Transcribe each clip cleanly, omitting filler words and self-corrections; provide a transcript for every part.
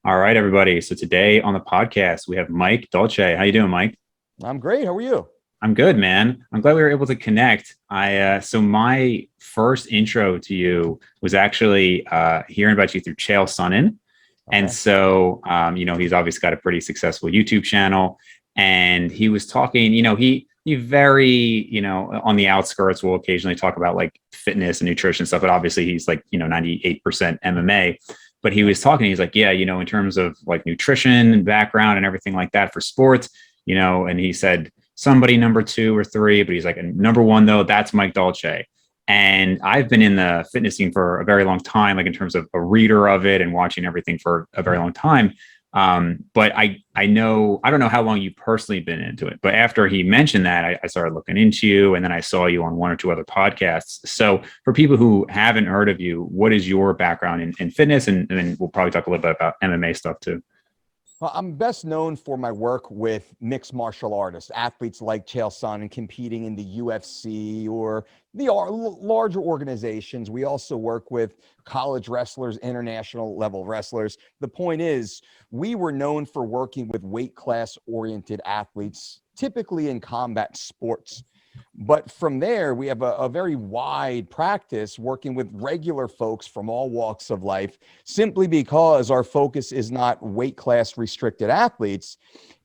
All right, everybody. So today on the podcast, we have Mike Dolce. How you doing, Mike? I'm great. How are you? I'm good, man. I'm glad we were able to connect. So my first intro to you was actually hearing about you through Chael Sonnen. And Okay. so, he's obviously got a pretty successful YouTube channel, and he was talking. He very, on the outskirts will occasionally talk about like fitness and nutrition stuff, but obviously he's like 98% MMA. But he was talking. He's like, yeah, in terms of like nutrition and background and everything like that for sports, and he said somebody number two or three, but he's like number one though. That's Mike Dolce. And I've been in the fitness scene for a very long time, like in terms of a reader of it and watching everything for a very long time. But I know, I don't know how long you've personally been into it, but after he mentioned that, I started looking into you, and then I saw you on one or two other podcasts. So for people who haven't heard of you, what is your background in fitness? And then we'll probably talk a little bit about MMA stuff too. Well, I'm best known for my work with mixed martial artists, athletes like Chael Sonnen competing in the UFC or the larger organizations. We also work with college wrestlers, international level wrestlers. The point is, we were known for working with weight class oriented athletes, typically in combat sports. But from there, we have a very wide practice working with regular folks from all walks of life, simply because our focus is not weight class restricted athletes.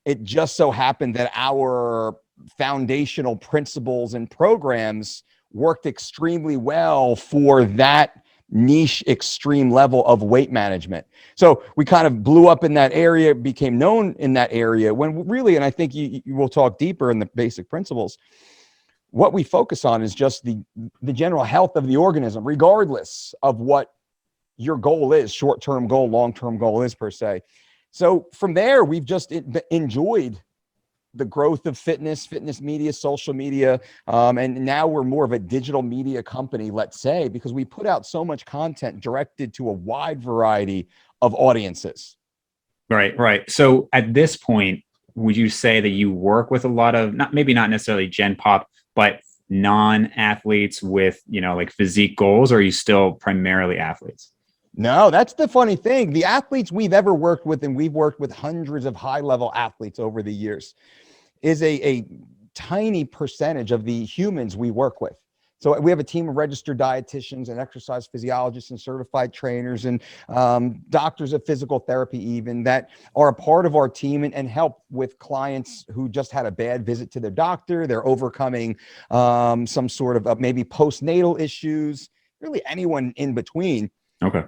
It just so happened that our foundational principles and programs worked extremely well for that niche extreme level of weight management. So we kind of blew up in that area, became known in that area when really, and I think you will talk deeper in the basic principles. What we focus on is just the general health of the organism, regardless of what your goal is, short-term goal, long-term goal is per se. So from there, we've just enjoyed the growth of fitness media, social media. And now we're more of a digital media company, let's say, because we put out so much content directed to a wide variety of audiences. Right, right. So at this point, would you say that you work with a lot of not necessarily Gen Pop, but non-athletes with, like physique goals, or are you still primarily athletes? No, that's the funny thing. The athletes we've ever worked with, and we've worked with hundreds of high-level athletes over the years, is a tiny percentage of the humans we work with. So we have a team of registered dietitians and exercise physiologists and certified trainers and doctors of physical therapy even that are a part of our team and help with clients who just had a bad visit to their doctor. They're overcoming some sort of maybe postnatal issues, really anyone in between. Okay.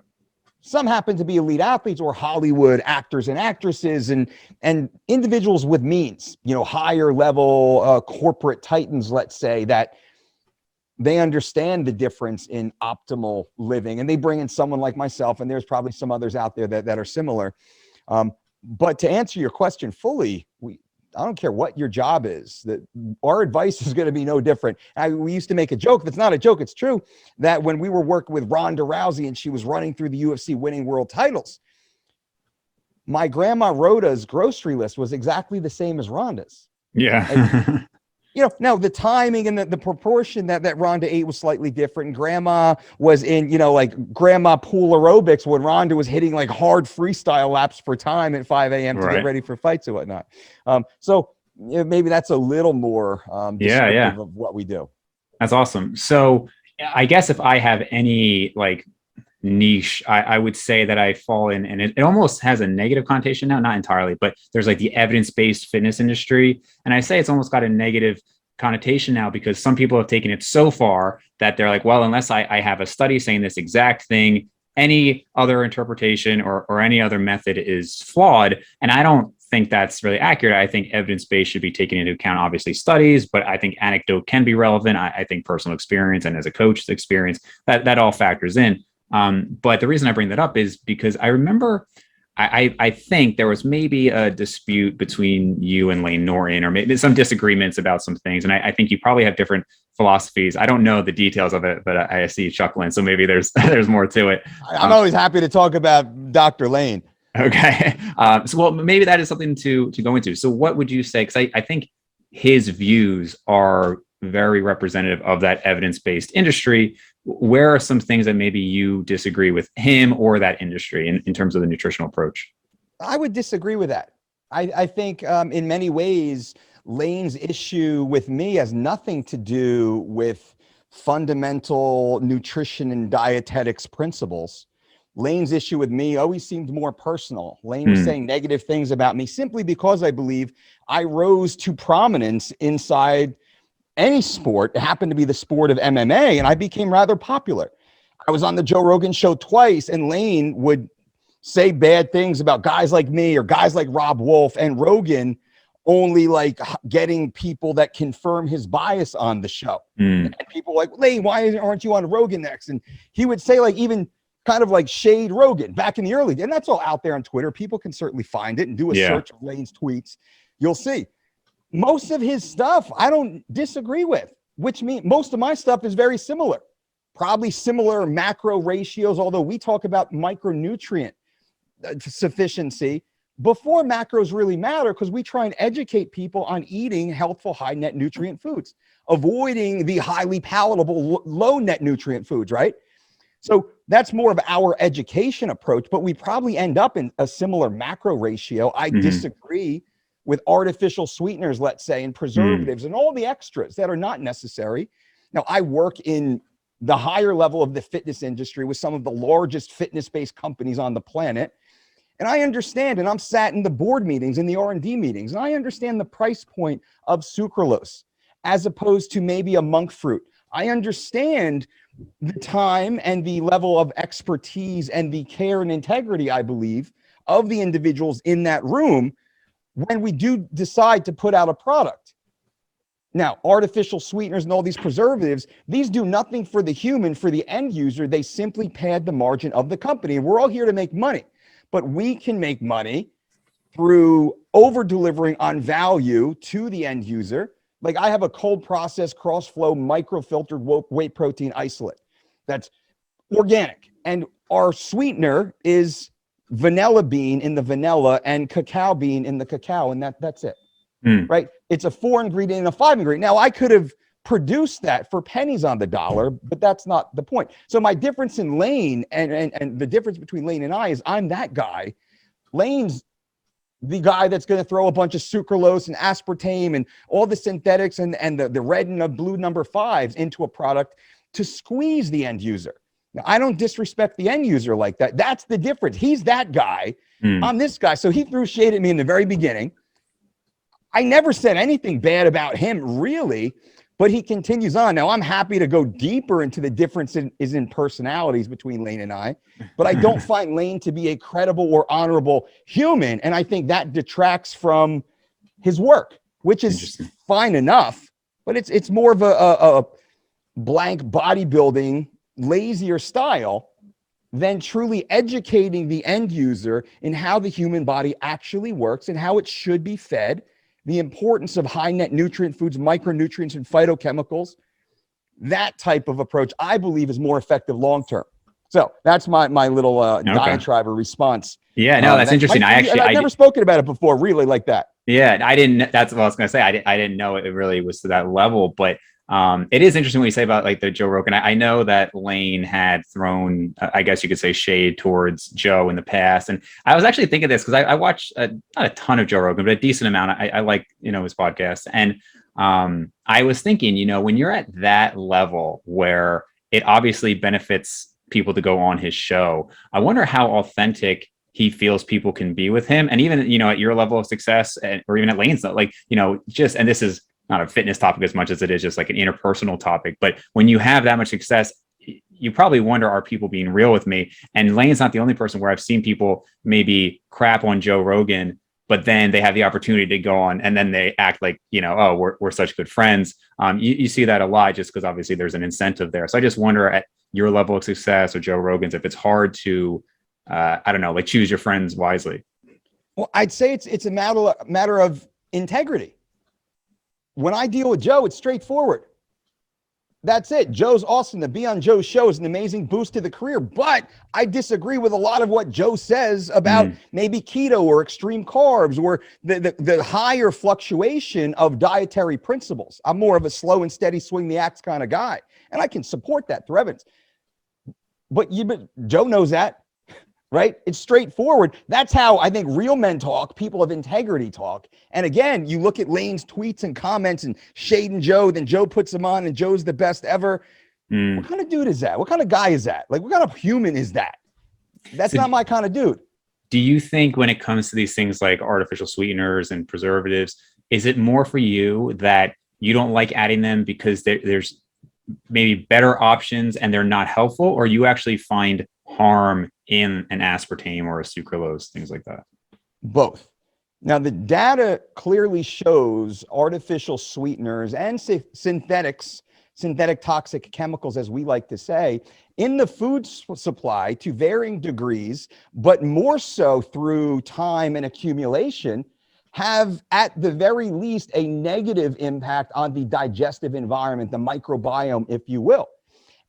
Some happen to be elite athletes or Hollywood actors and actresses and individuals with means, higher level corporate titans, let's say, that they understand the difference in optimal living, and they bring in someone like myself, and there's probably some others out there that are similar. But to answer your question fully, I don't care what your job is, that our advice is going to be no different. We used to make a joke. That's not a joke. It's true that when we were working with Ronda Rousey and she was running through the UFC winning world titles, my grandma Rhoda's grocery list was exactly the same as Ronda's. Yeah. Now the timing and the proportion that Ronda ate was slightly different. And grandma was in, like grandma pool aerobics when Ronda was hitting like hard freestyle laps for time at 5 a.m. to get ready for fights and whatnot. So maybe that's a little more descriptive of what we do. That's awesome. So I guess if I have any like niche, I would say that I fall in, and it almost has a negative connotation now, not entirely, but there's like the evidence-based fitness industry. And I say it's almost got a negative connotation now because some people have taken it so far that they're like, well, unless I have a study saying this exact thing, any other interpretation or any other method is flawed. And I don't think that's really accurate. I think evidence-based should be taken into account, obviously studies, but I think anecdote can be relevant. I think personal experience and as a coach's experience, that all factors in. But the reason I bring that up is because I remember, I think there was maybe a dispute between you and Layne Norton, or maybe some disagreements about some things. And I think you probably have different philosophies. I don't know the details of it, but I see you chuckling. So maybe there's more to it. I'm always happy to talk about Dr. Layne. Okay. Well, maybe that is something to go into. So what would you say? Because I think his views are very representative of that evidence-based industry. Where are some things that maybe you disagree with him or that industry in terms of the nutritional approach? I would disagree with that. I think in many ways, Layne's issue with me has nothing to do with fundamental nutrition and dietetics principles. Layne's issue with me always seemed more personal. Layne was saying negative things about me simply because I believe I rose to prominence inside any sport. It happened to be the sport of MMA, and I became rather popular. I was on the Joe Rogan show twice, and Layne would say bad things about guys like me or guys like Rob Wolf, and Rogan only like getting people that confirm his bias on the show. And people like, Layne, why aren't you on Rogan next? And he would say like even kind of like shade Rogan back in the early days. And that's all out there on Twitter. People can certainly find it and do a search of Layne's tweets. You'll see most of his stuff I don't disagree with, which means most of my stuff is very similar, probably similar macro ratios, although we talk about micronutrient sufficiency before macros really matter, because we try and educate people on eating healthful, high net nutrient foods, avoiding the highly palatable, low net nutrient foods, right? So that's more of our education approach, but we probably end up in a similar macro ratio. I disagree with artificial sweeteners, let's say, and preservatives and all the extras that are not necessary. Now, I work in the higher level of the fitness industry with some of the largest fitness-based companies on the planet. And I understand, and I'm sat in the board meetings and the R&D meetings, and I understand the price point of sucralose as opposed to maybe a monk fruit. I understand the time and the level of expertise and the care and integrity, I believe, of the individuals in that room when we do decide to put out a product. Now, artificial sweeteners and all these preservatives, these do nothing for the human, for the end user. They simply pad the margin of the company. And we're all here to make money. But we can make money through over delivering on value to the end user. Like I have a cold process cross flow microfiltered whey protein isolate that's organic. And our sweetener is vanilla bean in the vanilla and cacao bean in the cacao. And that's it, right? It's a 4 ingredient and a 5 ingredient. Now I could have produced that for pennies on the dollar, but that's not the point. So my difference in Layne and the difference between Layne and I is I'm that guy. Layne's the guy that's going to throw a bunch of sucralose and aspartame and all the synthetics and the red and the blue number 5s into a product to squeeze the end user. Now, I don't disrespect the end user like that. That's the difference. He's that guy. I'm this guy. So he threw shade at me in the very beginning. I never said anything bad about him, really. But he continues on. Now, I'm happy to go deeper into the difference in personalities between Layne and I, but I don't find Layne to be a credible or honorable human. And I think that detracts from his work, which is fine enough, but it's more of a blank bodybuilding, lazier style than truly educating the end user in how the human body actually works and how it should be fed, the importance of high net nutrient foods, micronutrients, and phytochemicals. That type of approach, I believe, is more effective long-term. So that's my little diatribe or response. Yeah, no, that's interesting. I've never spoken about it before, really, like that. Yeah, I didn't. That's what I was going to say. I didn't know it really was to that level, but it is interesting what you say about like the Joe Rogan. I know that Layne had thrown, I guess you could say, shade towards Joe in the past, and I was actually thinking this because I watched not a ton of Joe Rogan, but a decent amount. I like his podcast, and I was thinking, when you're at that level where it obviously benefits people to go on his show, I wonder how authentic he feels people can be with him, and even at your level of success, or even at Layne's, like just, and this is not a fitness topic as much as it is just like an interpersonal topic. But when you have that much success, you probably wonder, are people being real with me? And Layne's not the only person where I've seen people maybe crap on Joe Rogan, but then they have the opportunity to go on and then they act like, oh, we're such good friends. You see that a lot just because obviously there's an incentive there. So I just wonder at your level of success or Joe Rogan's, if it's hard to, I don't know, like choose your friends wisely. Well, I'd say it's a matter of integrity. When I deal with Joe, it's straightforward. That's it. Joe's awesome. To be on Joe's show is an amazing boost to the career. But I disagree with a lot of what Joe says about maybe keto or extreme carbs or the higher fluctuation of dietary principles. I'm more of a slow and steady swing the axe kind of guy. And I can support that through evidence. But Joe knows that. right? It's straightforward. That's how I think real men talk, people of integrity talk. And again, you look at Layne's tweets and comments and shading Joe, then Joe puts him on and Joe's the best ever. What kind of dude is that? What kind of guy is that? Like, what kind of human is that? That's So not my kind of dude. do you think when it comes to these things like artificial sweeteners and preservatives, is it more for you that you don't like adding them because there's maybe better options and they're not helpful, or you actually find harm in an aspartame or a sucralose, things like that? Both. Now, the data clearly shows artificial sweeteners and synthetic toxic chemicals, as we like to say, in the food supply to varying degrees, but more so through time and accumulation, have at the very least a negative impact on the digestive environment, the microbiome, if you will.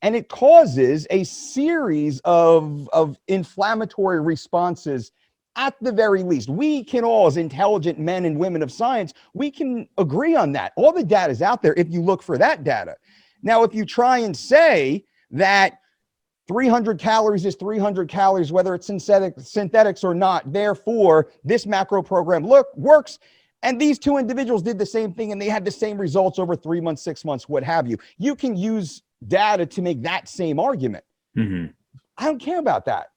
And it causes a series of inflammatory responses at the very least. We can all, as intelligent men and women of science, we can agree on that. All the data is out there if you look for that data. Now, if you try and say that 300 calories is 300 calories, whether it's synthetics or not, therefore this macro program works, and these two individuals did the same thing and they had the same results over 3 months, 6 months, what have you. You can use data to make that same argument. Mm-hmm. I don't care about that,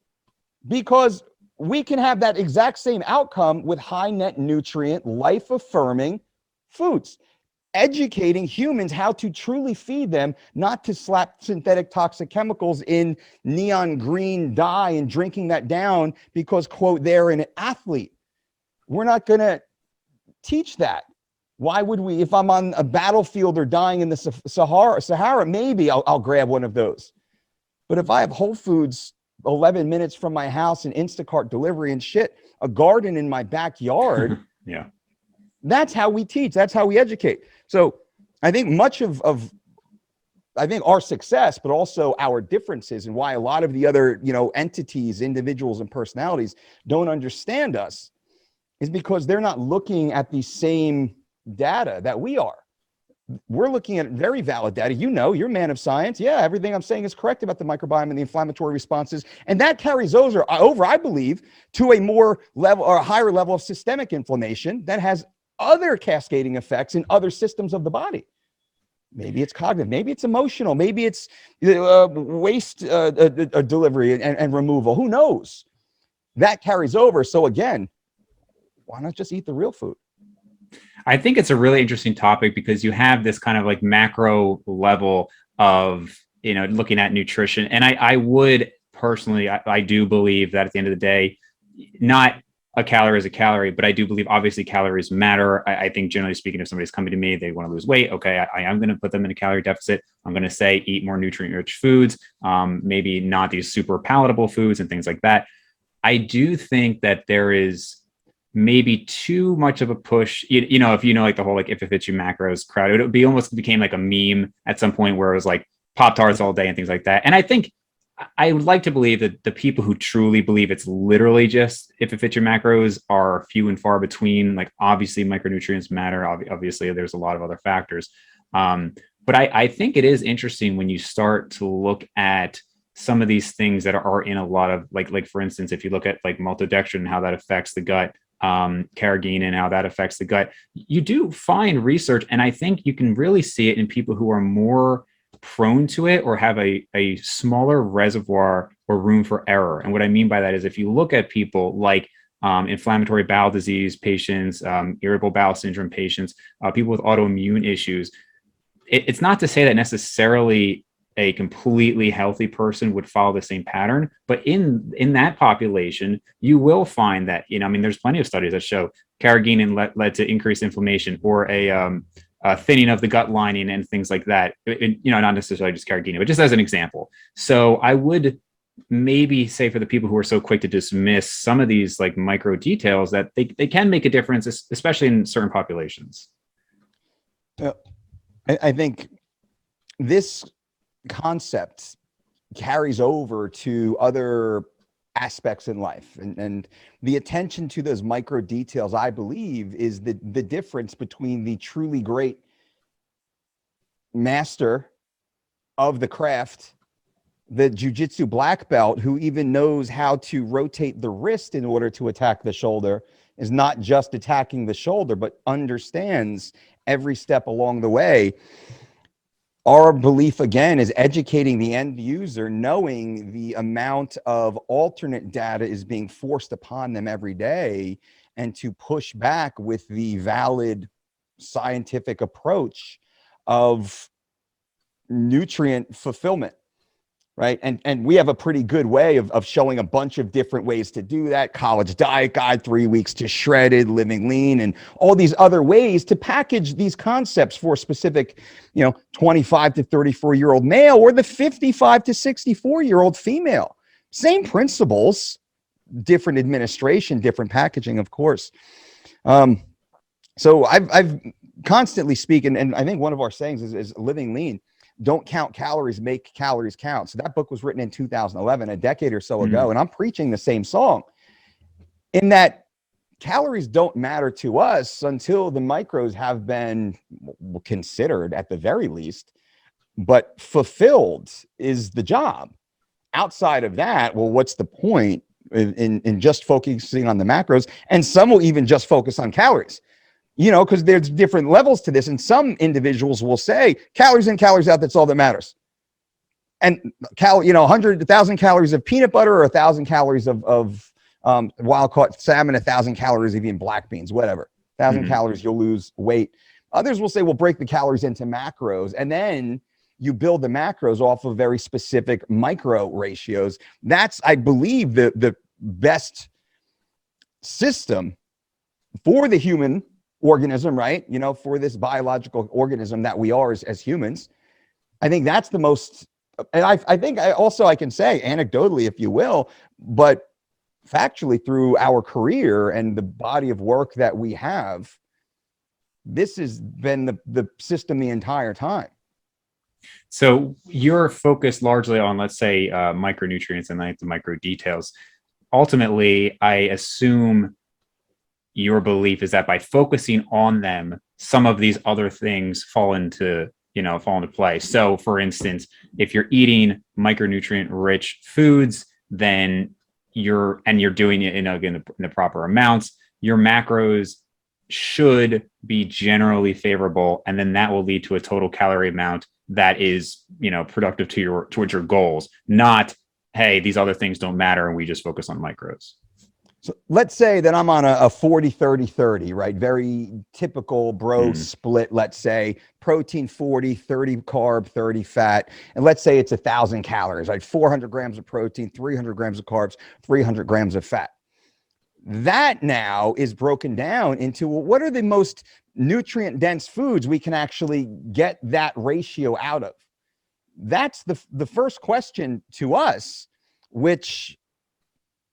because we can have that exact same outcome with high net nutrient, life affirming foods. Educating humans how to truly feed them, not to slap synthetic toxic chemicals in neon green dye and drinking that down because, quote, they're an athlete. We're not going to teach that. Why would we? If I'm on a battlefield or dying in the Sahara, maybe I'll grab one of those. But if I have Whole Foods 11 minutes from my house and Instacart delivery and shit, a garden in my backyard, Yeah. That's how we teach. That's how we educate. So I think much of I think our success, but also our differences, and why a lot of the other, entities, individuals, and personalities don't understand us, is because they're not looking at the same data that we are. We're looking at very valid data. You're a man of science. Yeah, everything I'm saying is correct about the microbiome and the inflammatory responses. And that carries over, I believe, to a more level or a higher level of systemic inflammation that has other cascading effects in other systems of the body. Maybe it's cognitive, maybe it's emotional, maybe it's waste delivery and removal. Who knows? That carries over. So again, why not just eat the real food? I think it's a really interesting topic because you have this kind of like macro level of, looking at nutrition. And I would personally, I do believe that at the end of the day, not a calorie is a calorie, but I do believe obviously calories matter. I think generally speaking, if somebody's coming to me, they want to lose weight. Okay, I am going to put them in a calorie deficit. I'm going to say eat more nutrient-rich foods, maybe not these super palatable foods and things like that. I do think that there is maybe too much of a push. If like the whole like if it fits you macros crowd, it would be almost became like a meme at some point where it was like Pop-Tarts all day and things like that. And I think I would like to believe that the people who truly believe it's literally just if it fits your macros are few and far between. Like obviously micronutrients matter. Obviously there's a lot of other factors. But I think it is interesting when you start to look at some of these things that are in a lot of like for instance, if you look at like maltodextrin and how that affects the gut, carrageenan and how that affects the gut, you do find research. And I think you can really see it in people who are more prone to it or have a smaller reservoir or room for error. And what I mean by that is if you look at people like inflammatory bowel disease patients, irritable bowel syndrome patients, people with autoimmune issues, it's not to say that necessarily a completely healthy person would follow the same pattern, but in that population, you will find that, there's plenty of studies that show carrageenan led to increased inflammation or a thinning of the gut lining and things like that. Not necessarily just carrageenan, but just as an example. So I would maybe say for the people who are so quick to dismiss some of these like micro details that they can make a difference, especially in certain populations. I think this concept carries over to other aspects in life, and the attention to those micro details, I believe, is the difference between the truly great master of the craft the jiu-jitsu black belt who even knows how to rotate the wrist in order to attack the shoulder is not just attacking the shoulder, but understands every step along the way. Our belief, again, is educating the end user, knowing the amount of alternate data is being forced upon them every day, and to push back with the valid scientific approach of nutrient fulfillment. Right. And we have a pretty good way of showing a bunch of different ways to do that. College Diet Guide, 3 weeks to Shredded, Living Lean, and all these other ways to package these concepts for specific, 25 to 34-year-old male or the 55 to 64-year-old female. Same principles, different administration, different packaging, of course. So I've constantly speaking, and I think one of our sayings is Living Lean. Don't count calories, make calories count. So that book was written in 2011, a decade or so ago. And I'm preaching the same song in that calories don't matter to us until the micros have been considered at the very least, but fulfilled is the job. Outside of that, well, what's the point in just focusing on the macros? And some will even just focus on calories. Because there's different levels to this. And some individuals will say calories in, calories out, that's all that matters. And 1,000 calories of peanut butter or 1,000 calories of wild caught salmon, 1,000 calories of eating black beans, whatever. 1,000 calories, you'll lose weight. Others will say, we'll break the calories into macros. And then you build the macros off of very specific micro ratios. That's, I believe, the best system for the human organism, right? For this biological organism that we are as humans. I think that's the most, and I think I can say anecdotally, if you will, but factually through our career and the body of work that we have, this has been the system the entire time. So you're focused largely on, let's say, micronutrients and like the micro details. Ultimately, I assume your belief is that by focusing on them, some of these other things fall into play. So for instance, if you're eating micronutrient rich foods, then you're doing it in the proper amounts, your macros should be generally favorable. And then that will lead to a total calorie amount that is, productive towards your goals, not, hey, these other things don't matter and we just focus on micros. So let's say that I'm on a 40, 30, 30, right? Very typical bro split. Let's say protein 40, 30 carb, 30 fat. And let's say it's 1,000 calories, right? 400 grams of protein, 300 grams of carbs, 300 grams of fat. That now is broken down into what are the most nutrient dense foods we can actually get that ratio out of. That's the first question to us, which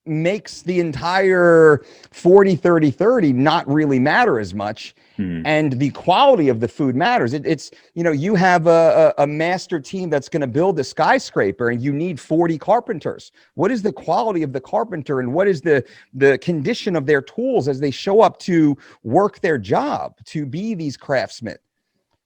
makes the entire 40, 30, 30 not really matter as much. And the quality of the food matters. It's you have a master team that's going to build a skyscraper and you need 40 carpenters. What is the quality of the carpenter and what is the condition of their tools as they show up to work their job, to be these craftsmen?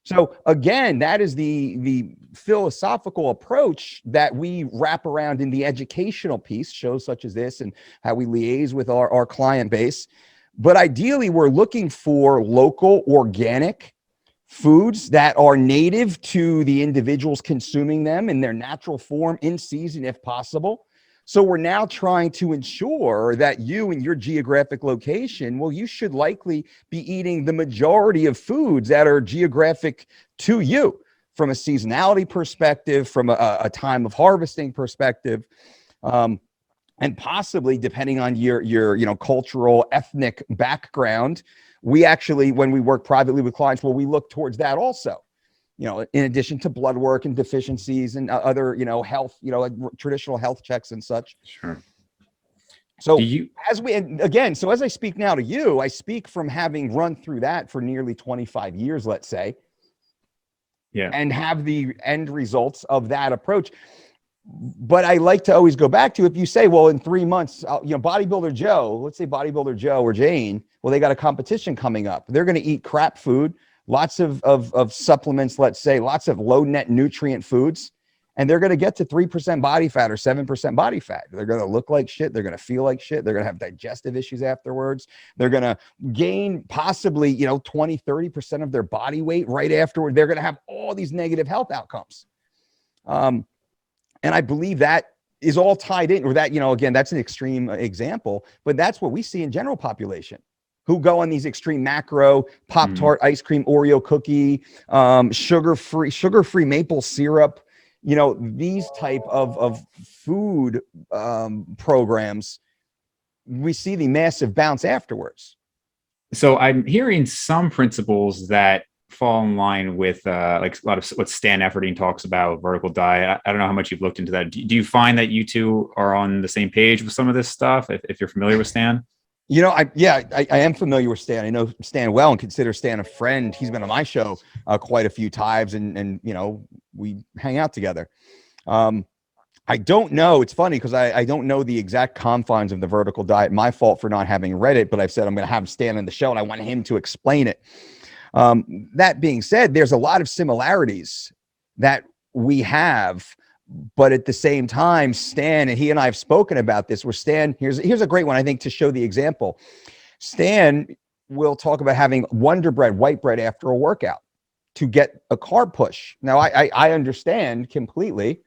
So again, that is the philosophical approach that we wrap around in the educational piece, shows such as this, and how we liaise with our client base. But ideally, we're looking for local, organic foods that are native to the individuals consuming them in their natural form, in season if possible. So we're now trying to ensure that you in your geographic location, well, you should likely be eating the majority of foods that are geographic to you from a seasonality perspective, from a time of harvesting perspective, and possibly depending on your cultural, ethnic background. We actually, when we work privately with clients, well, we look towards that also. In addition to blood work and deficiencies and other, health, traditional health checks and such. Sure. So as I speak now to you, I speak from having run through that for nearly 25 years, let's say, and have the end results of that approach. But I like to always go back to, if you say, well, in 3 months, bodybuilder Joe, let's say bodybuilder Joe or Jane, well, they got a competition coming up. They're going to eat crap food, lots of supplements, let's say, lots of low net nutrient foods. and they're going to get to 3% body fat or 7% body fat. They're going to look like shit. They're going to feel like shit. They're going to have digestive issues afterwards. They're going to gain possibly, 20, 30% of their body weight right afterward. They're going to have all these negative health outcomes. And I believe that is all tied in, or that, again, that's an extreme example, but that's what we see in general population who go on these extreme macro, Pop-Tart, ice cream, Oreo cookie, sugar-free maple syrup, these type of food programs, we see the massive bounce afterwards. So I'm hearing some principles that fall in line with like a lot of what Stan Efferding talks about, vertical diet. I don't know how much you've looked into that. Do you find that you two are on the same page with some of this stuff, if you're familiar with Stan? I am familiar with Stan. I know Stan well and consider Stan a friend. He's been on my show quite a few times, and we hang out together. I don't know. It's funny because I don't know the exact confines of the vertical diet. My fault for not having read it, but I've said I'm going to have Stan on the show, and I want him to explain it. That being said, there's a lot of similarities that we have. But at the same time, Stan, and he and I have spoken about this, where Stan, here's a great one, I think, to show the example. Stan will talk about having Wonder Bread, white bread after a workout to get a carb push. Now, I understand completely.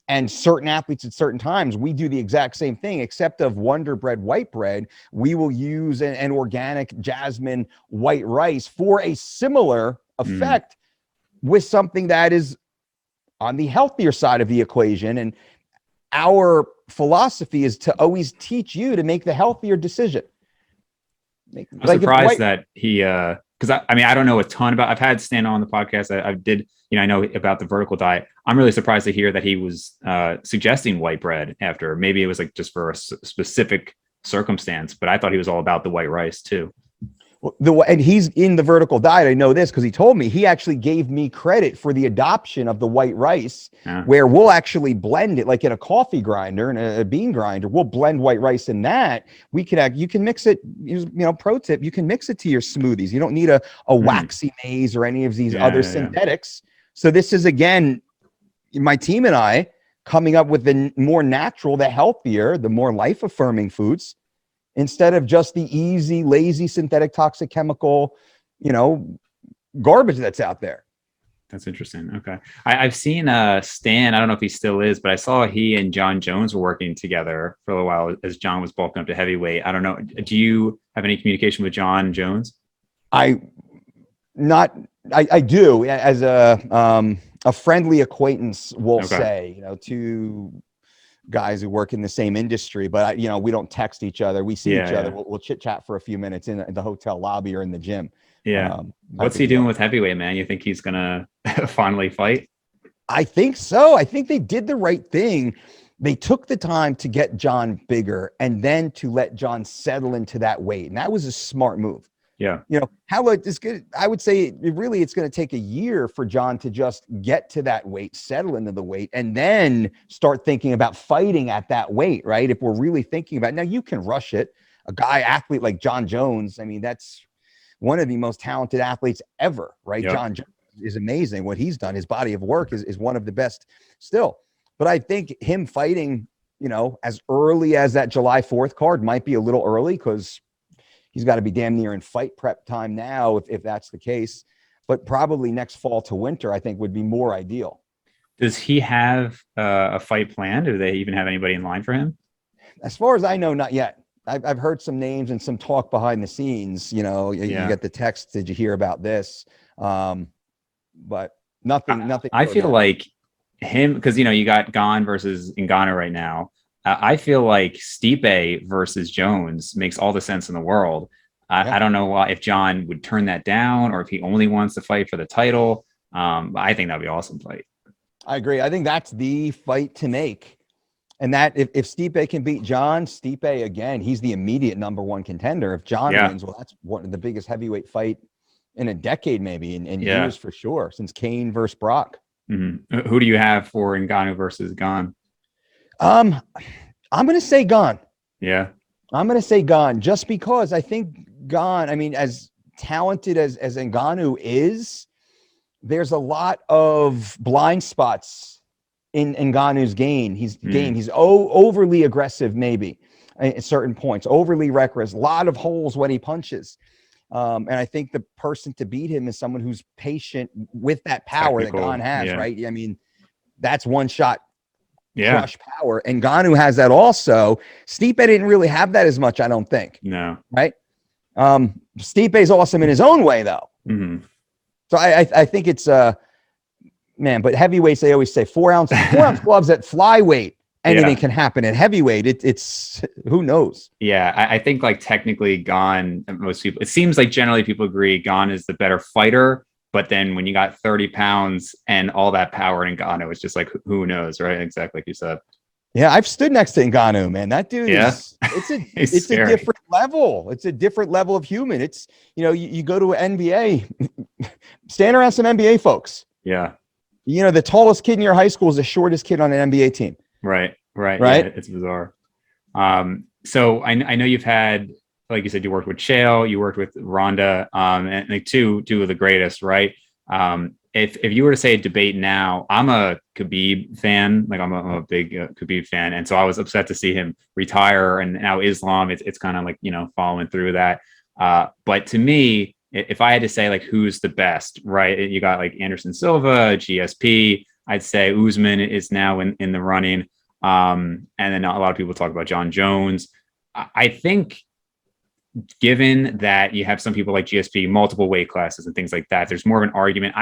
And certain athletes at certain times, we do the exact same thing, except of Wonder Bread, white bread, we will use an organic jasmine white rice for a similar effect with something that is on the healthier side of the equation. And our philosophy is to always teach you to make the healthier decision. I'm surprised that he, because I don't know a ton about, I've had Stan on the podcast. I did, I know about the vertical diet. I'm really surprised to hear that he was suggesting white bread after. Maybe it was like just for a specific circumstance, but I thought he was all about the white rice too. And he's in the vertical diet. I know this because he told me. He actually gave me credit for the adoption of the white rice, where we'll actually blend it like in a coffee grinder and a bean grinder. We'll blend white rice in that. You can mix it, pro tip, you can mix it to your smoothies. You don't need a waxy maize or any of these other synthetics. So this is, again, my team and I coming up with the more natural, the healthier, the more life-affirming foods, instead of just the easy, lazy, synthetic, toxic chemical, garbage that's out there. That's interesting. Okay. I've seen Stan, I don't know if he still is, but I saw he and Jon Jones were working together for a little while as Jon was bulking up to heavyweight. I don't know. Do you have any communication with Jon Jones? I do, as a friendly acquaintance will say, two guys who work in the same industry, but we don't text each other. We see each other. We'll chit chat for a few minutes in the hotel lobby or in the gym. Yeah. What's he doing with heavyweight, man? You think he's going to finally fight? I think so. I think they did the right thing. They took the time to get Jon bigger and then to let Jon settle into that weight. And that was a smart move. Yeah. How about this? I would say it's going to take a year for Jon to just get to that weight, settle into the weight, and then start thinking about fighting at that weight, right? If we're really thinking about it. Now, you can rush it. Athlete like Jon Jones, that's one of the most talented athletes ever, right? Yep. Jon Jones is amazing. What he's done, his body of work is one of the best still. But I think him fighting, as early as that July 4th card might be a little early, because he's got to be damn near in fight prep time now, if that's the case. But probably next fall to winter, I think, would be more ideal. Does he have a fight planned? Do they even have anybody in line for him? As far as I know, not yet. I've heard some names and some talk behind the scenes. You get the text. Did you hear about this? But nothing. I feel like him, because you got Gon versus Ngannou right now. I feel like Stipe versus Jones makes all the sense in the world. I don't know if Jon would turn that down or if he only wants to fight for the title. I think that'd be an awesome fight. I agree. I think that's the fight to make. And that if Stipe can beat Jon, Stipe, again, he's the immediate number one contender. If Jon wins, well, that's one of the biggest heavyweight fight in a decade, maybe in years for sure, since Kane versus Brock. Mm-hmm. Who do you have for Ngannou versus Gon? I'm going to say Gon. Yeah. I'm going to say Gon, just because I think Gon, as talented as Ngannou is, there's a lot of blind spots in Ngannou's game. He's overly aggressive, maybe at certain points, overly reckless, a lot of holes when he punches. And I think the person to beat him is someone who's patient with that power that Ngannou has, right? I mean, that's one shot crush power. And Ngannou has that also. Stipe didn't really have that as much, I don't think. No. Right? Stipe's awesome in his own way, though. Mm-hmm. So I think it's man, but heavyweights, they always say 4 ounce gloves at flyweight. Anything can happen. At heavyweight, it's who knows. Yeah, I think like technically Gane, most people, it seems like generally people agree Gane is the better fighter. But then when you got 30 pounds and all that power in Ngannou, it's just like, who knows, right? Exactly like you said. Yeah, I've stood next to Ngannou, man. That dude is, it's a different level. It's a different level of human. It's, you know, you go to an NBA, stand around some NBA folks. Yeah. You know, the tallest kid in your high school is the shortest kid on an NBA team. Right. Yeah, it's bizarre. So I know you've had, like you said, you worked with Chael, you worked with Ronda, and like two of the greatest, right? If you were to say a debate now, I'm a Khabib fan, like I'm a big Khabib fan, and so I was upset to see him retire, and now Islam, it's kind of like, you know, following through that. But to me, if I had to say like who's the best, right? You got like Anderson Silva, GSP. I'd say Usman is now in the running, and then a lot of people talk about Jon Jones. I think, given that you have some people like GSP, multiple weight classes and things like that, there's more of an argument.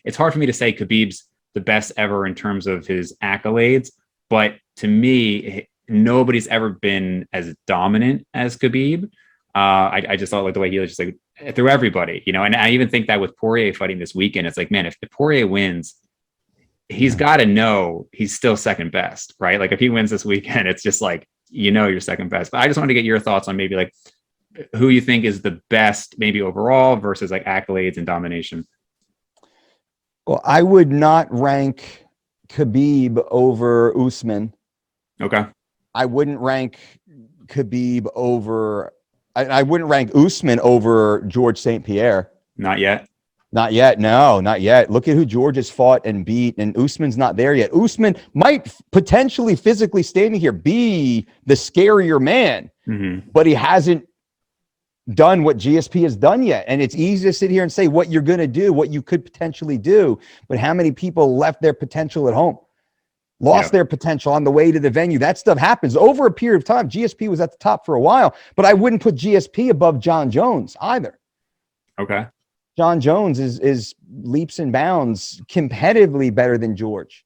It's hard for me to say Khabib's the best ever in terms of his accolades, but to me, nobody's ever been as dominant as Khabib. I just thought like the way he was just like through everybody, you know, and I even think that with Poirier fighting this weekend, it's like, man, if Poirier wins, he's got to know he's still second best, right? Like if he wins this weekend, it's just like, you know, you're second best. But I just wanted to get your thoughts on maybe like who you think is the best, maybe overall versus like accolades and domination. Well, I would not rank Khabib over Usman. Okay. I wouldn't rank Khabib over, I wouldn't rank Usman over George St. Pierre. Not yet. Not yet. No, not yet. Look at who George has fought and beat, and Usman's not there yet. Usman might potentially physically standing here be the scarier man, but he hasn't done what GSP has done yet. And it's easy to sit here and say what you're going to do, what you could potentially do. But how many people left their potential at home, lost their potential on the way to the venue? That stuff happens over a period of time. GSP was at the top for a while, but I wouldn't put GSP above Jon Jones either. Okay. Jon Jones is leaps and bounds competitively better than George.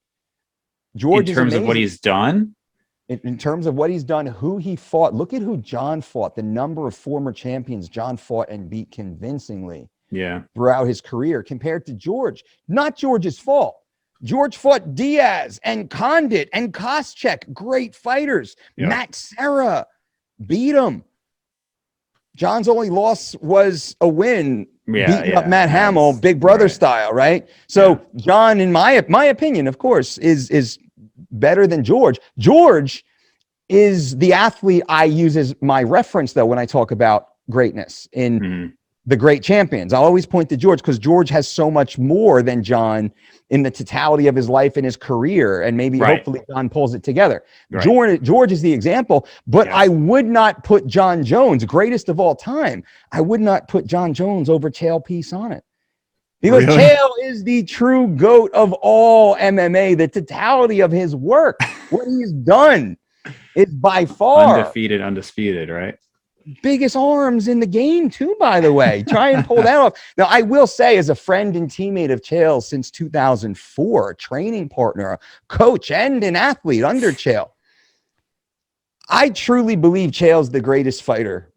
George in terms of what he's done? In terms of what he's done, who he fought. Look at who Jon fought, the number of former champions Jon fought and beat convincingly throughout his career compared to George. Not George's fault. George fought Diaz and Condit and Koscheck, great fighters. Matt Serra beat him. Jon's only loss was a win, beating up Matt Hamill, Big Brother style, right? So Jon, in my opinion, of course, is better than George. George is the athlete I use as my reference, though, when I talk about greatness in the great champions. I'll always point to George because George has so much more than Jon in the totality of his life and his career. And maybe hopefully Jon pulls it together. George is the example, but I would not put Jon Jones, greatest of all time. I would not put Jon Jones over Chael P Sonnen. Because Chael is the true GOAT of all MMA, the totality of his work, what he's done is by far undefeated, undisputed, right? Biggest arms in the game too, by the way. Try and pull that off. Now, I will say, as a friend and teammate of Chael since 2004, a training partner, a coach, and an athlete under Chael, I truly believe Chael's the greatest fighter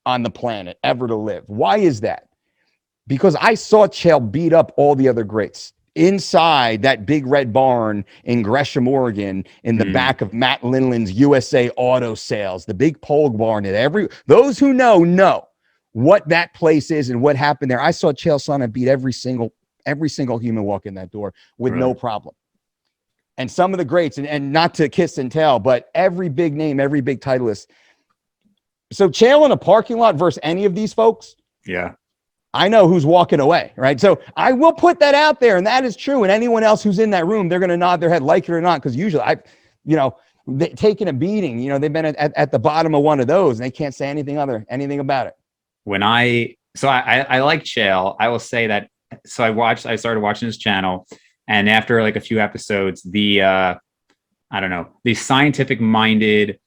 on the planet ever to live. Why is that? Because I saw Chael beat up all the other greats inside that big red barn in Gresham, Oregon, in the back of Matt Linland's USA Auto Sales, the big pole barn. Those who know what that place is and what happened there. I saw Chael Sonnen beat every single human walk in that door with no problem. And some of the greats, and not to kiss and tell, but every big name, every big titleist. So Chael in a parking lot versus any of these folks. Yeah. I know who's walking away, right? So I will put that out there, and that is true. And anyone else who's in that room, they're going to nod their head, like it or not, because usually taking a beating, they've been at the bottom of one of those, and they can't say anything about it. I like Chael. I will say that. So I started watching his channel, and after like a few episodes, I don't know, the scientific minded,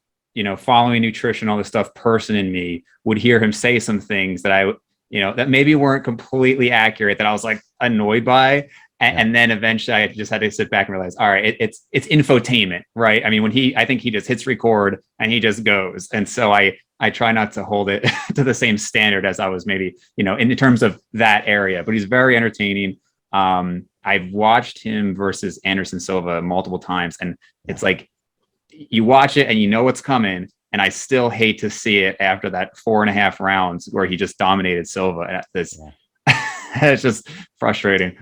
following nutrition, all this stuff person in me would hear him say some things that that maybe weren't completely accurate, that I was like annoyed by. And then eventually I just had to sit back and realize, all right, it's infotainment, right? I mean, I think he just hits record and he just goes. And so I try not to hold it to the same standard as I was maybe, in terms of that area, but he's very entertaining. I've watched him versus Anderson Silva multiple times, and it's like, you watch it and you know what's coming. And I still hate to see it after that 4.5 rounds where he just dominated Silva. It's just frustrating.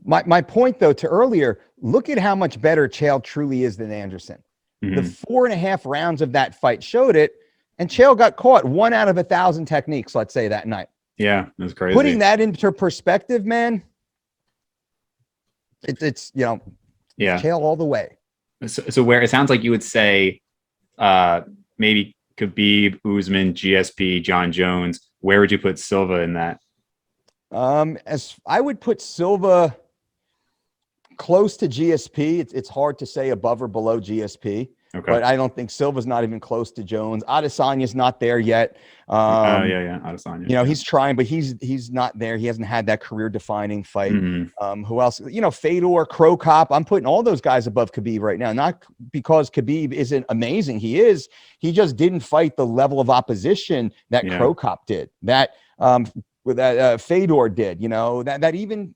My point, though, to earlier, look at how much better Chael truly is than Anderson. Mm-hmm. The 4.5 rounds of that fight showed it, and Chael got caught 1 out of 1,000 techniques, let's say, that night. Yeah, that's crazy. Putting that into perspective, man, it's Chael all the way. So where it sounds like you would say maybe Khabib, Usman, GSP, Jon Jones, where would you put Silva in that? As I would put Silva close to GSP. It's hard to say above or below GSP. Okay. But I don't think Silva's not even close to Jones. Adesanya's not there yet. Adesanya. He's trying, but he's not there. He hasn't had that career-defining fight. Mm-hmm. Who else? Fedor, Crow Cop. I'm putting all those guys above Khabib right now. Not because Khabib isn't amazing. He is. He just didn't fight the level of opposition that Crow Cop did. That Fedor did. That even.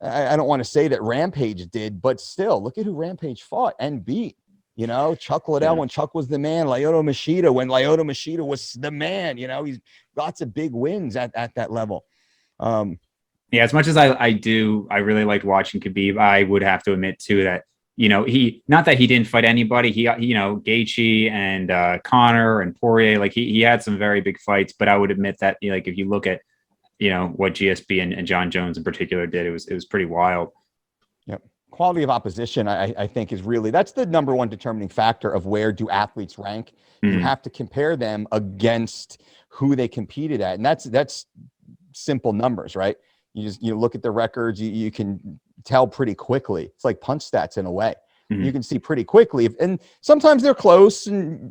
I don't want to say that Rampage did, but still, look at who Rampage fought and beat. Chuck Liddell when Chuck was the man, Lyoto Machida when Lyoto Machida was the man. He's lots of big wins at that level. As much as I really liked watching Khabib. I would have to admit too that he, not that he didn't fight anybody. He Gaethje and Conor and Poirier, like he had some very big fights. But I would admit that if you look at what GSP and Jon Jones in particular did, it was pretty wild. Yep. Quality of opposition, I think, is really, that's the number one determining factor of where do athletes rank. Mm-hmm. You have to compare them against who they competed at. And that's simple numbers, right? You look at the records, you can tell pretty quickly. It's like punch stats in a way. Mm-hmm. You can see pretty quickly, and sometimes they're close.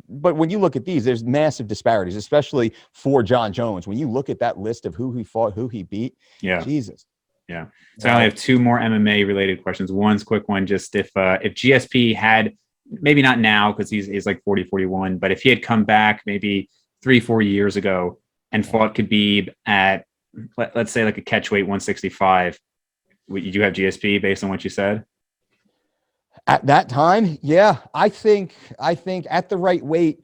But when you look at these, there's massive disparities, especially for Jon Jones. When you look at that list of who he fought, who he beat, Jesus. Yeah. So I only have 2 more MMA related questions. One's quick one, just if GSP had, maybe not now because he's like 40, 41, but if he had come back maybe 3-4 years ago and fought Khabib at, let's say like a catchweight 165, would you have GSP based on what you said? At that time, I think at the right weight,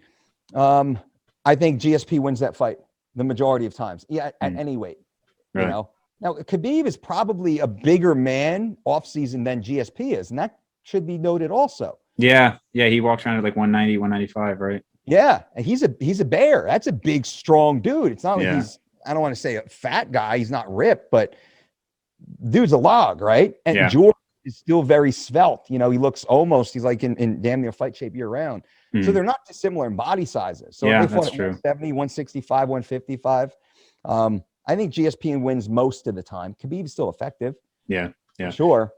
I think GSP wins that fight the majority of times. At any weight, really? Now Khabib is probably a bigger man off season than GSP is, and that should be noted also. Yeah, he walks around at like 190, 195, right? Yeah, and he's a bear. That's a big, strong dude. It's not like he's, I don't want to say a fat guy. He's not ripped, but dude's a log, right? And George is still very svelte. He looks he's like in damn near fight shape year round. So they're not dissimilar in body sizes. So if they fought at 170, 165, 155, I think GSP wins most of the time. Khabib's still effective. Yeah. Sure.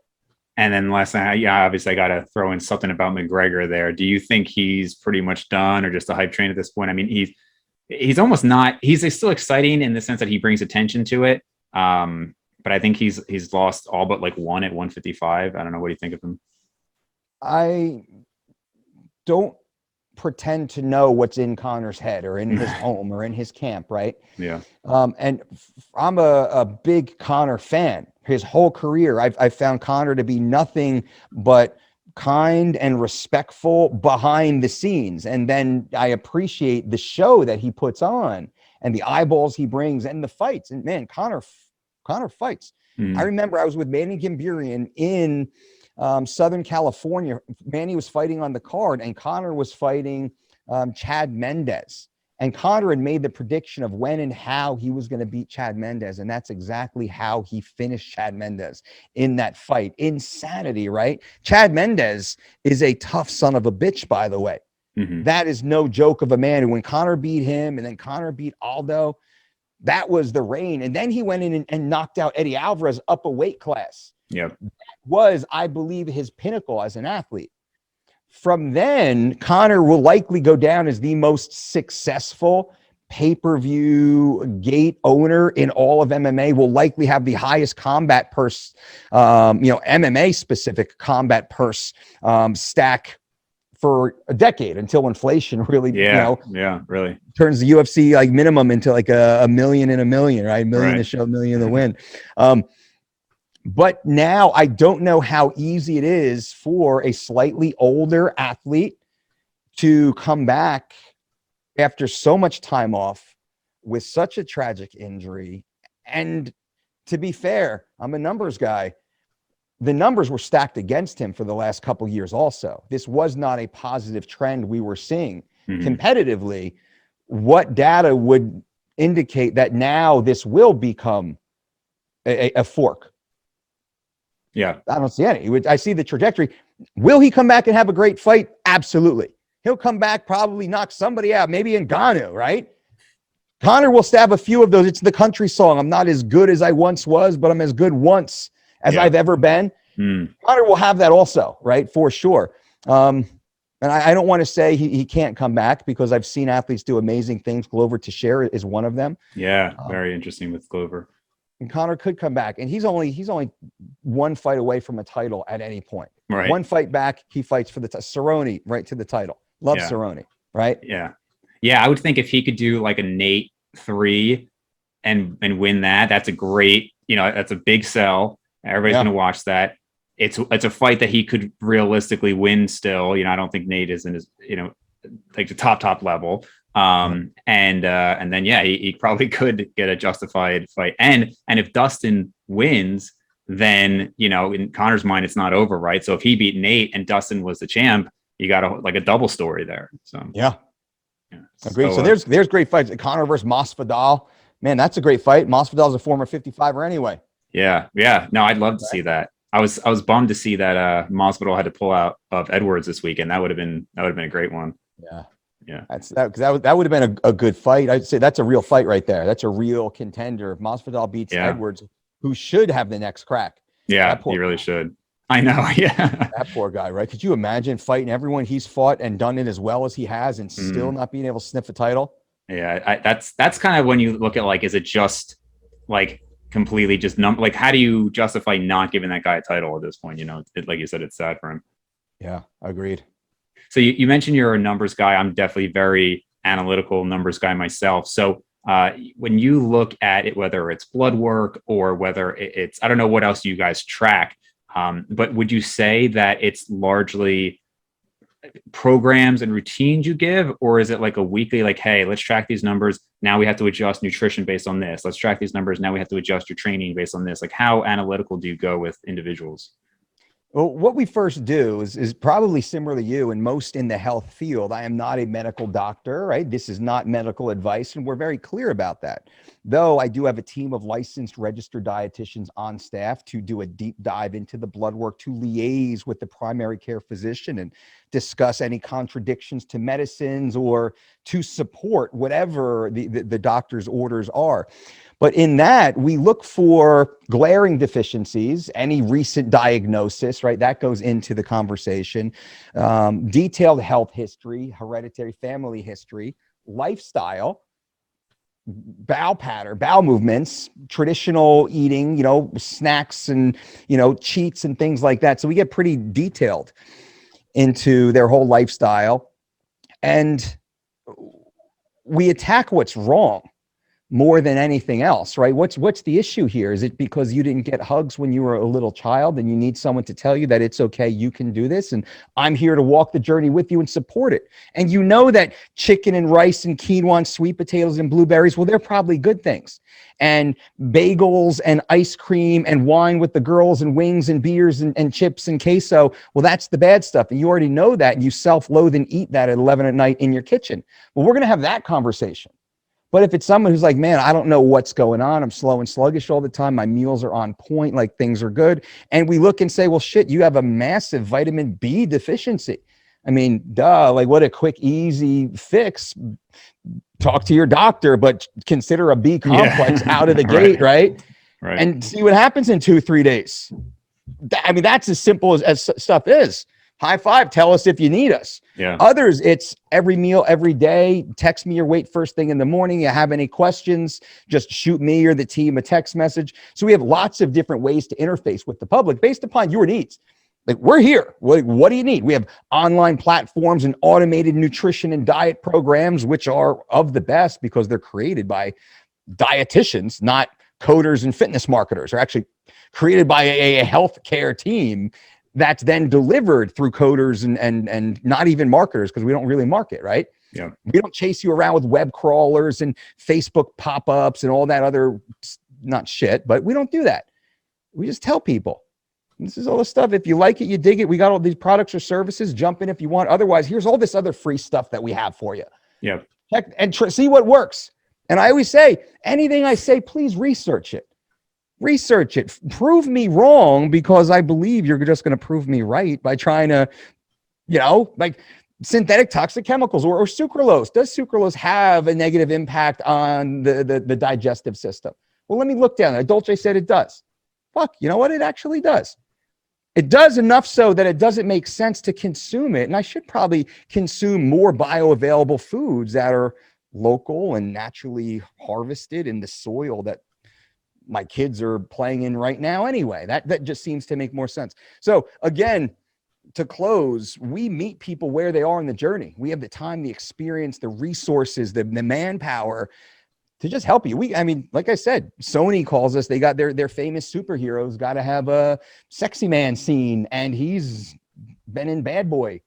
And then last night, obviously I got to throw in something about McGregor there. Do you think he's pretty much done or just a hype train at this point? I mean, he's almost not, he's still exciting in the sense that he brings attention to it. But I think he's lost all but like one at 155. I don't know. What do you think of him? I don't pretend to know what's in Conor's head or in his home or in his camp, right? Yeah. And I'm a big Conor fan. His whole career, I've found Conor to be nothing but kind and respectful behind the scenes. And then I appreciate the show that he puts on and the eyeballs he brings and the fights. And man, Conor fights. I remember I was with Manny Gambirian in Southern California. Manny was fighting on the card and Conor was fighting Chad Mendez. And Conor had made the prediction of when and how he was going to beat Chad Mendes. And that's exactly how he finished Chad Mendes in that fight. Insanity, right? Chad Mendes is a tough son of a bitch, by the way. Mm-hmm. That is no joke of a man. And when Conor beat him and then Conor beat Aldo, that was the reign. And then he went in and knocked out Eddie Alvarez up a weight class. Yep. That was, I believe, his pinnacle as an athlete. From then, Conor will likely go down as the most successful pay-per-view gate owner in all of MMA, will likely have the highest combat purse, MMA specific combat purse stack for a decade, until inflation really, really turns the UFC like minimum into like a million in a million, right? Million to show, a million to win. But now I don't know how easy it is for a slightly older athlete to come back after so much time off with such a tragic injury. And to be fair, I'm a numbers guy. The numbers were stacked against him for the last couple of years also. This was not a positive trend we were seeing competitively. What data would indicate that now this will become a fork? Yeah. I don't see any. I see the trajectory. Will he come back and have a great fight? Absolutely. He'll come back, probably knock somebody out, maybe Ngannou, right? Conor will stab a few of those. It's the country song. I'm not as good as I once was, but I'm as good once as I've ever been. Conor will have that also, right? For sure. And I don't want to say he can't come back, because I've seen athletes do amazing things. Glover Teixeira is one of them. Yeah, very interesting with Glover. And Conor could come back, and he's only one fight away from a title at any point. Right. One fight back, he fights for the Cerrone, right to the title. Love Cerrone, right? Yeah. Yeah, I would think if he could do like a Nate 3 and win that, that's a great, that's a big sell. Everybody's going to watch that. It's a fight that he could realistically win still. I don't think Nate is in his, like the top level. And then he probably could get a justified fight. And if Dustin wins, then in Conor's mind it's not over, right? So if he beat Nate and Dustin was the champ, you got a double story there. So agreed. So there's great fights. Conor versus Masvidal, man, that's a great fight. Masvidal is a former 55er anyway. Yeah. No, I'd love to see that. I was bummed to see that Masvidal had to pull out of Edwards this weekend. That would have been a great one. Yeah. That would have been a good fight. I'd say that's a real fight right there. That's a real contender. If Masvidal beats Edwards, who should have the next crack. Yeah, he really should. I know. Yeah. That poor guy, right? Could you imagine fighting everyone he's fought and done it as well as he has and still not being able to sniff a title? Yeah. That's kind of when you look at like, is it just like completely just like, how do you justify not giving that guy a title at this point? Like you said, it's sad for him. Yeah, agreed. So you mentioned you're a numbers guy. I'm definitely very analytical numbers guy myself. So when you look at it, whether it's blood work or whether it's, I don't know what else you guys track, but would you say that it's largely programs and routines you give, or is it like a weekly, like, hey, let's track these numbers. Now we have to adjust nutrition based on this. Let's track these numbers. Now we have to adjust your training based on this. Like, how analytical do you go with individuals? Well, what we first do is probably similar to you and most in the health field. I am not a medical doctor, right? This is not medical advice, and we're very clear about that. Though I do have a team of licensed registered dietitians on staff to do a deep dive into the blood work, to liaise with the primary care physician and discuss any contradictions to medicines or to support whatever the doctor's orders are. But in that, we look for glaring deficiencies, any recent diagnosis, right? That goes into the conversation. Detailed health history, hereditary family history, lifestyle, bowel pattern, bowel movements, traditional eating, snacks and, cheats and things like that. So we get pretty detailed into their whole lifestyle, and we attack what's wrong. more than anything else, right? What's the issue here? Is it because you didn't get hugs when you were a little child and you need someone to tell you that it's okay, you can do this, and I'm here to walk the journey with you and support it? And you know that chicken and rice and quinoa and sweet potatoes and blueberries, well, they're probably good things. And bagels and ice cream and wine with the girls and wings and beers and chips and queso, well, that's the bad stuff. And you already know that, and you self-loathe and eat that at 11 at night in your kitchen. Well, we're going to have that conversation. But if it's someone who's like, man, I don't know what's going on, I'm slow and sluggish all the time, my meals are on point, like things are good, and we look and say, well, shit, you have a massive vitamin B deficiency. I mean, duh, like what a quick, easy fix. Talk to your doctor, but consider a B complex out of the gate, right? And see what happens in 2-3 days. I mean, that's as simple as stuff is. High five, tell us if you need us. Yeah. Others, it's every meal, every day. Text me your weight first thing in the morning. You have any questions, just shoot me or the team a text message. So we have lots of different ways to interface with the public based upon your needs. Like, we're here. What do you need? We have online platforms and automated nutrition and diet programs, which are of the best because they're created by dietitians, not coders and fitness marketers. They're actually created by a healthcare team that's then delivered through coders and not even marketers, because we don't really market, right? Yeah. We don't chase you around with web crawlers and Facebook pop-ups and all that other, not shit, but we don't do that. We just tell people, this is all the stuff. If you like it, you dig it. We got all these products or services. Jump in if you want. Otherwise, here's all this other free stuff that we have for you. Yeah. Check and see what works. And I always say, anything I say, please research it. Research it. Prove me wrong, because I believe you're just going to prove me right by trying to, like synthetic toxic chemicals or sucralose. Does sucralose have a negative impact on the digestive system? Well, let me look down. Dolce said it does. Fuck, you know what? It actually does. It does enough so that it doesn't make sense to consume it. And I should probably consume more bioavailable foods that are local and naturally harvested in the soil that my kids are playing in right now anyway. That just seems to make more sense. So again, to close, we meet people where they are in the journey. We have the time, the experience, the resources, the manpower to just help you. I mean, like I said, Sony calls us. They got their famous superheroes got to have a sexy man scene, and he's been in bad boy,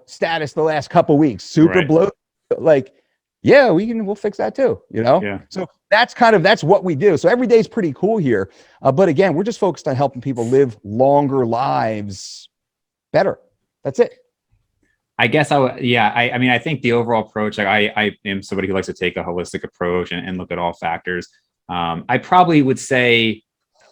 status the last couple weeks. Super bloat. Like, yeah, we'll fix that too. Yeah. So that's what we do. So every day is pretty cool here. But again, we're just focused on helping people live longer lives better. That's it. I guess I mean, I think the overall approach, like I am somebody who likes to take a holistic approach and look at all factors. I probably would say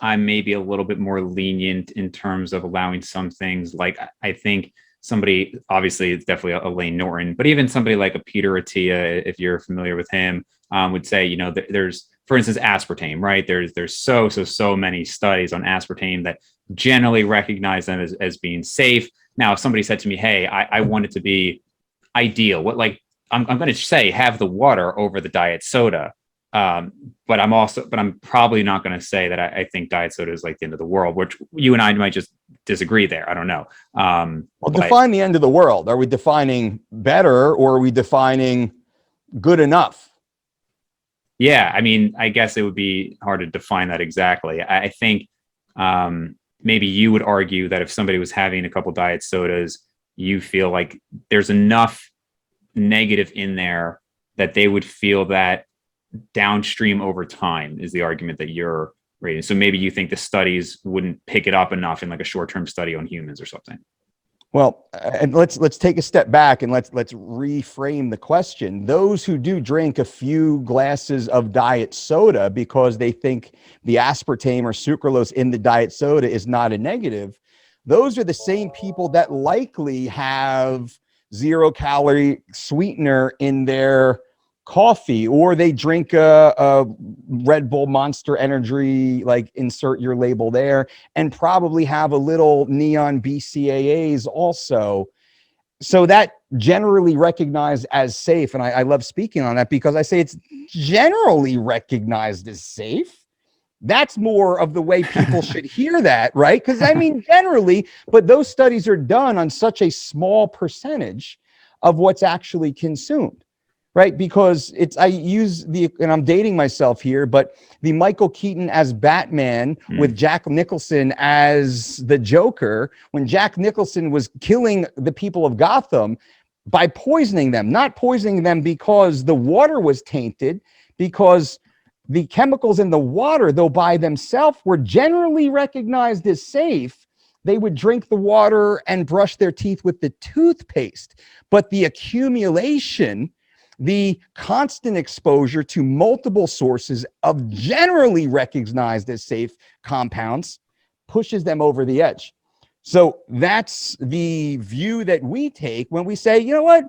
I'm maybe a little bit more lenient in terms of allowing some things. Like, I think somebody, obviously it's definitely a Layne Norton, but even somebody like a Peter Attia, if you're familiar with him, would say, there's, for instance, aspartame, right? There's so many studies on aspartame that generally recognize them as being safe. Now, if somebody said to me, hey, I want it to be ideal, I'm going to say have the water over the diet soda. But I'm probably not going to say that I think diet soda is like the end of the world, which you and I might just disagree there. I don't know. Define the end of the world. Are we defining better, or are we defining good enough? Yeah. I mean, I guess it would be hard to define that exactly. I think, maybe you would argue that if somebody was having a couple diet sodas, you feel like there's enough negative in there that they would feel that downstream over time, is the argument that you're raising. So maybe you think the studies wouldn't pick it up enough in like a short-term study on humans or something. Well, and let's take a step back and let's reframe the question. Those who do drink a few glasses of diet soda because they think the aspartame or sucralose in the diet soda is not a negative, those are the same people that likely have 0-calorie sweetener in their coffee, or they drink a Red Bull Monster Energy, like insert your label there, and probably have a little neon BCAAs also. So that generally recognized as safe. And I love speaking on that because I say it's generally recognized as safe. That's more of the way people should hear that, right? Because I mean, generally, but those studies are done on such a small percentage of what's actually consumed. right? Because I use and I'm dating myself here, but the Michael Keaton as Batman with Jack Nicholson as the Joker, when Jack Nicholson was killing the people of Gotham by poisoning them, not poisoning them because the water was tainted, because the chemicals in the water, though by themselves were generally recognized as safe, they would drink the water and brush their teeth with the toothpaste. But the accumulation, the constant exposure to multiple sources of generally recognized as safe compounds pushes them over the edge. So that's the view that we take when we say, you know what?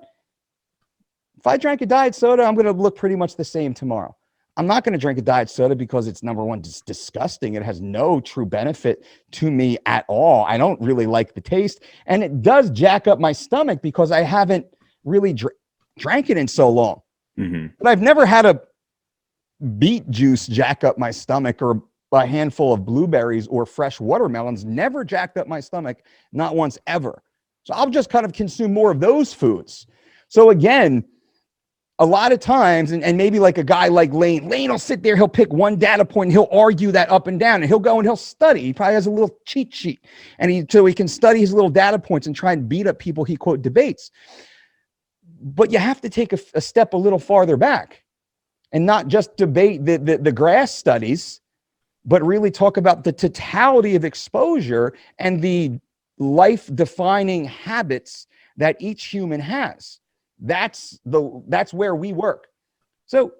If I drank a diet soda, I'm going to look pretty much the same tomorrow. I'm not going to drink a diet soda because it's, number one, just disgusting. It has no true benefit to me at all. I don't really like the taste. And it does jack up my stomach because I haven't really drank it in so long. But I've never had a beet juice jack up my stomach, or a handful of blueberries or fresh watermelons never jacked up my stomach, not once ever. So I'll just kind of consume more of those foods. So again, a lot of times, and maybe like a guy like Layne will sit there, he'll pick one data point, and he'll argue that up and down, and he'll go and he'll study. He probably has a little cheat sheet, and so he can study his little data points and try and beat up people he quote debates. But you have to take a step a little farther back and not just debate the grass studies, but really talk about the totality of exposure and the life-defining habits that each human has. That's where we work. So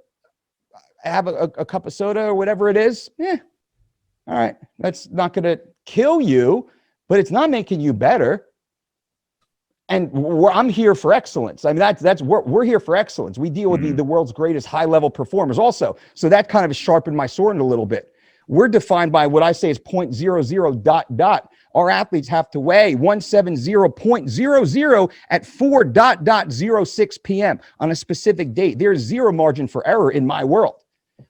have a cup of soda or whatever it is. All right. That's not going to kill you, but it's not making you better. And I'm here for excellence. I mean, we're here for excellence. We deal with the world's greatest high-level performers also. So that kind of sharpened my sword a little bit. We're defined by what I say is 0.00 ... Our athletes have to weigh 170.00 at 4.06 p.m. on a specific date. There's zero margin for error in my world.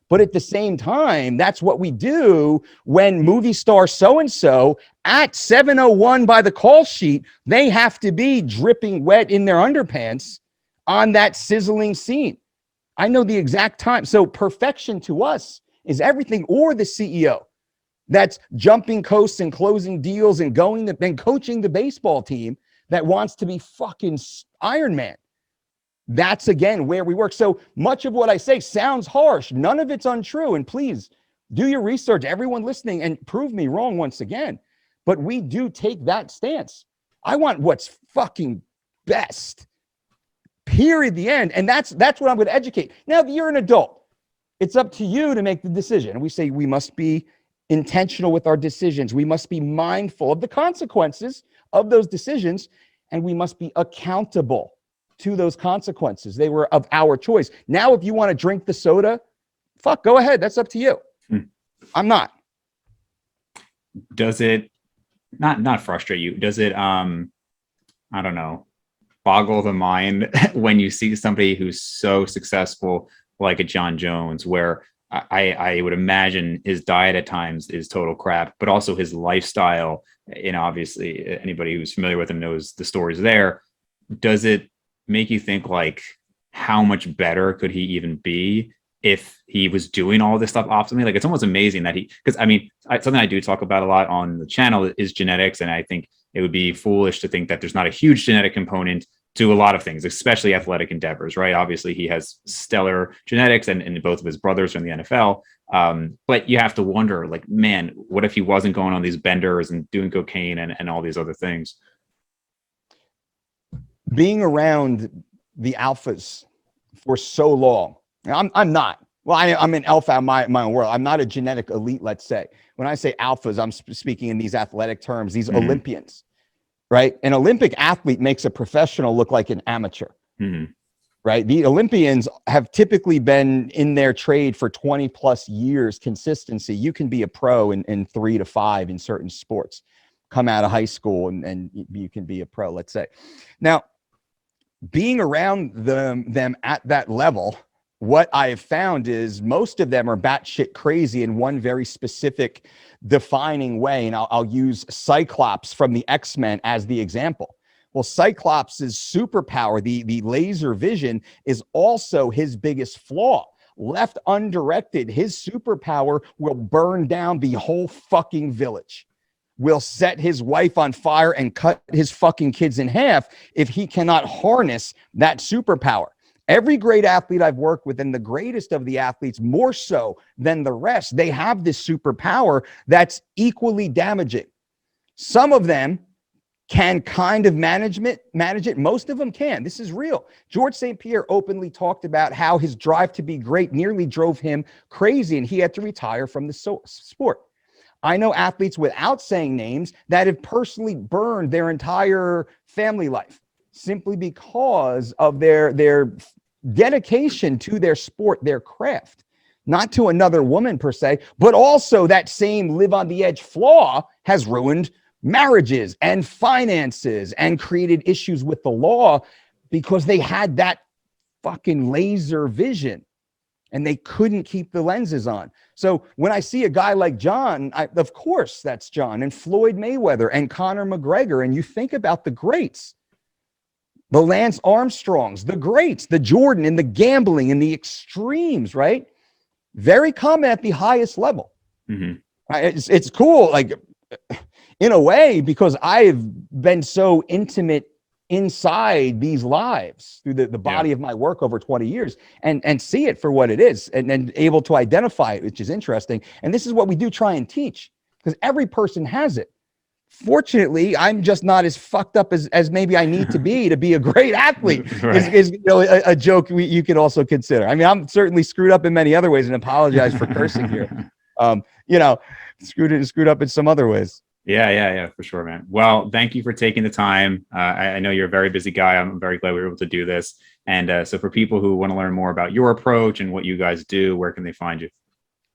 But at the same time, that's what we do when movie star so-and-so at 7:01 by the call sheet, they have to be dripping wet in their underpants on that sizzling scene. I know the exact time. So perfection to us is everything, or the CEO that's jumping coasts and closing deals and coaching the baseball team that wants to be fucking Iron Man. That's, again, where we work. So much of what I say sounds harsh. None of it's untrue. And please do your research, everyone listening, and prove me wrong once again. But we do take that stance. I want what's fucking best. Period. The end. And that's what I'm going to educate. Now, if you're an adult, it's up to you to make the decision. And we say we must be intentional with our decisions. We must be mindful of the consequences of those decisions, and we must be accountable to those consequences. They were of our choice. Now, if you want to drink the soda, go ahead. That's up to you. I'm not. Does it not frustrate you? Does it, I don't know, boggle the mind when you see somebody who's so successful like a Jon Jones, where I would imagine his diet at times is total crap, but also his lifestyle, obviously anybody who's familiar with him knows the stories there. Does it make you think, like, how much better could he even be if he was doing all this stuff optimally? Like, it's almost amazing that because something I do talk about a lot on the channel is genetics. And I think it would be foolish to think that there's not a huge genetic component to a lot of things, especially athletic endeavors, right? Obviously he has stellar genetics and both of his brothers are in the NFL. But you have to wonder, like, man, what if he wasn't going on these benders and doing cocaine and all these other things? Being around the alphas for so long, I'm not. Well, I'm an alpha in my own world. I'm not a genetic elite, let's say. When I say alphas, I'm speaking in these athletic terms, these Olympians, right? An Olympic athlete makes a professional look like an amateur, right? The Olympians have typically been in their trade for 20 plus years consistency. You can be a pro in 3 to 5 in certain sports. Come out of high school and you can be a pro, let's say. Now, being around them at that level, what I have found is most of them are batshit crazy in one very specific defining way. And I'll use Cyclops from the X-Men as the example. Well, Cyclops's superpower, the laser vision, is also his biggest flaw. Left undirected, his superpower will burn down the whole fucking village, will set his wife on fire and cut his fucking kids in half if he cannot harness that superpower. Every great athlete I've worked with, and the greatest of the athletes, more so than the rest, they have this superpower that's equally damaging. Some of them can kind of manage it. Most of them can. This is real. George St. Pierre openly talked about how his drive to be great nearly drove him crazy, and he had to retire from the sport. I know athletes, without saying names, that have personally burned their entire family life simply because of their dedication to their sport, their craft, not to another woman per se, but also that same live on the edge flaw has ruined marriages and finances and created issues with the law because they had that fucking laser vision and they couldn't keep the lenses on. So when I see a guy like Jon, of course that's Jon, and Floyd Mayweather and Conor McGregor, and you think about the greats, the Lance Armstrongs, the greats, the Jordan, and the gambling and the extremes, right? Very common at the highest level. Mm-hmm. It's cool, like, in a way, because I've been so intimate inside these lives through the body of my work over 20 years and see it for what it is and able to identify it, which is interesting. And this is what we do try and teach, because every person has it. Fortunately, I'm just not as fucked up as maybe I need to be a great athlete. Right. is a joke you can also consider. I mean, I'm certainly screwed up in many other ways, and apologize for cursing here. Screwed up in some other ways. Yeah, for sure, man. Well, thank you for taking the time. I know you're a very busy guy. I'm very glad we were able to do this. And so for people who want to learn more about your approach and what you guys do, where can they find you?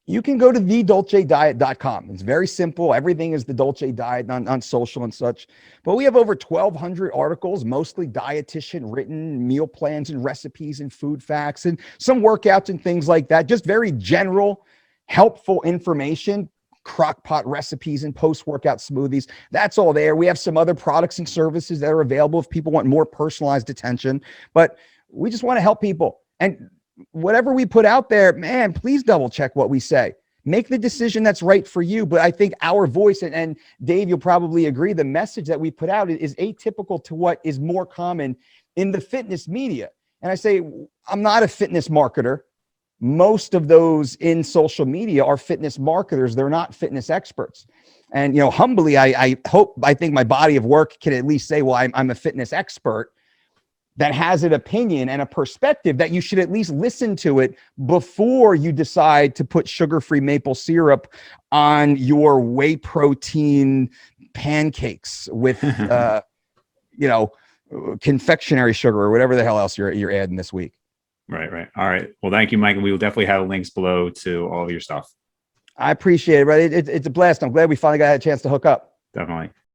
You can go to thedolcediet.com. It's very simple. Everything is the Dolce Diet on social and such. But we have over 1,200 articles, mostly dietitian written, meal plans and recipes and food facts and some workouts and things like that. Just very general, helpful information. Crock pot recipes and post-workout smoothies. That's all there. We have some other products and services that are available if people want more personalized attention. But we just want to help people. And whatever we put out there, man, please double check what we say. Make the decision that's right for you. But I think our voice, and Dave, you'll probably agree, the message that we put out is atypical to what is more common in the fitness media. And I say, I'm not a fitness marketer. Most of those in social media are fitness marketers. They're not fitness experts. And, humbly, I think my body of work can at least say, well, I'm a fitness expert that has an opinion and a perspective that you should at least listen to it before you decide to put sugar-free maple syrup on your whey protein pancakes with, confectionery sugar or whatever the hell else you're adding this week. Right. All right. Well, thank you, Mike. And we will definitely have links below to all of your stuff. I appreciate it, brother. It's a blast. I'm glad we finally got a chance to hook up. Definitely.